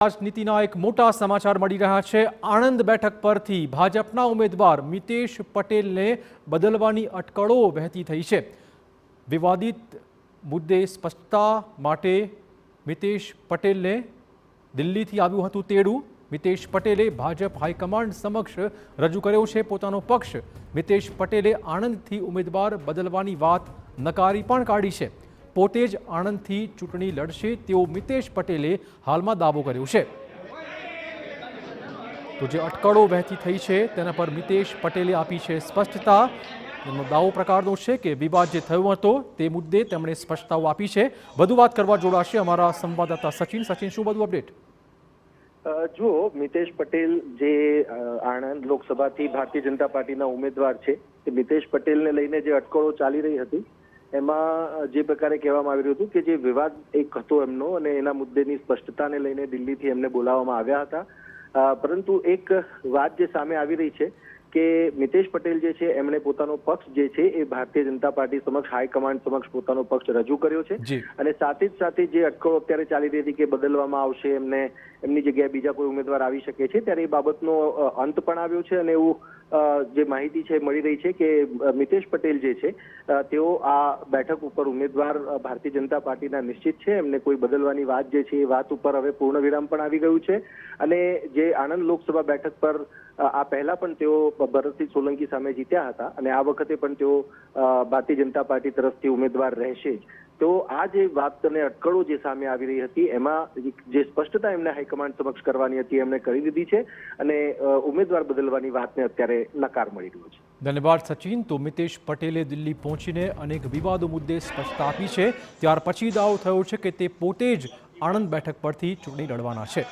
રાજનીતિના એક મોટા સમાચાર મળી રહ્યા છે। આણંદ બેઠક પરથી ભાજપના ઉમેદવાર મિતેશ પટેલને બદલવાની અટકળો વહેતી થઈ છે। વિવાદિત મુદ્દે સ્પષ્ટતા માટે મિતેશ પટેલને દિલ્હીથી આવ્યું હતું તેડું। મિતેશ પટેલે ભાજપ હાઈકમાન્ડ સમક્ષ રજૂ કર્યો છે પોતાનો પક્ષ। મિતેશ પટેલે આણંદથી ઉમેદવાર બદલવાની વાત નકારી પણ કાઢી છે। પોતે જ આણંદથી ચૂંટણી લડશે તેવો મિતેશ પટેલે હાલમાં દાવો કર્યો છે। તો જે અટકળો વહેતી થઈ છે તેના પર મિતેશ પટેલે આપી છે સ્પષ્ટતા। તેમનો દાવો પ્રકારનો છે કે વિવાદ જે થયો હતો તે મુદ્દે તેમણે સ્પષ્ટતાઓ આપી છે। વધુ વાત કરવા જોડાશે અમારા સંવાદદાતા સચિન। સચિન, શું વધુ અપડેટ? જો મિતેશ પટેલ જે આણંદ લોકસભાથી ભારતીય જનતા પાર્ટીના ઉમેદવાર છે, તે મિતેશ પટેલને લઈને જે અટકળો ચાલી રહી હતી એમાં જે પ્રકારે કહેવામાં આવી રહ્યું હતું કે જે વિવાદ એક હતો એમનો અને એના મુદ્દેની સ્પષ્ટતાને લઈને દિલ્હીથી એમને બોલાવવામાં આવ્યા હતા। પરંતુ એક વાત જે સામે આવી રહી છે કે મિતેશ પટેલ જે છે એમણે પોતાનો પક્ષ જે છે એ ભારતીય જનતા પાર્ટી સમક્ષ હાઈકમાન્ડ સમક્ષ પોતાનો પક્ષ રજૂ કર્યો છે અને સાથે જ સાથે જે અટકળો અત્યારે ચાલી રહી હતી કે બદલવામાં આવશે, એમની જગ્યાએ બીજા કોઈ ઉમેદવાર આવી શકે છે, ત્યારે એ બાબતનો અંત પણ આવ્યો છે અને એવું જે માહિતી છે મળી રહી છે કે મિતેશ પટેલ જે છે તેઓ આ બેઠક ઉપર ઉમેદવાર ભારતીય જનતા પાર્ટીના નિશ્ચિત છે। એમને કોઈ બદલવાની વાત જે છે એ વાત ઉપર હવે પૂર્ણ વિરામ પણ આવી ગયું છે અને જે આણંદ લોકસભા બેઠક પર આ પહેલા પણ તેઓ ભરતસિંહ સોલંકી સામે જીત્યા હતા અને આ વખતે પણ તેઓ ભારતીય જનતા પાર્ટી તરફથી ઉમેદવાર રહેશે જ। તો આ જે વાત અને અટકળો જે સામે આવી રહી હતી એમાં જે સ્પષ્ટતા એમને હાઈકમાન્ડ સમક્ષ કરવાની હતી એમને કરી દીધી છે અને ઉમેદવાર બદલવાની વાતને અત્યારે નકાર મળી રહ્યો છે। ધન્યવાદ સચિન। તો મિતેશ પટેલે દિલ્હી પહોંચીને અનેક વિવાદો મુદ્દે સ્પષ્ટતા આપી છે। ત્યાર પછી દાવો થયો છે કે તે પોતે જ આણંદ બેઠક પરથી ચૂંટણી લડવાના છે।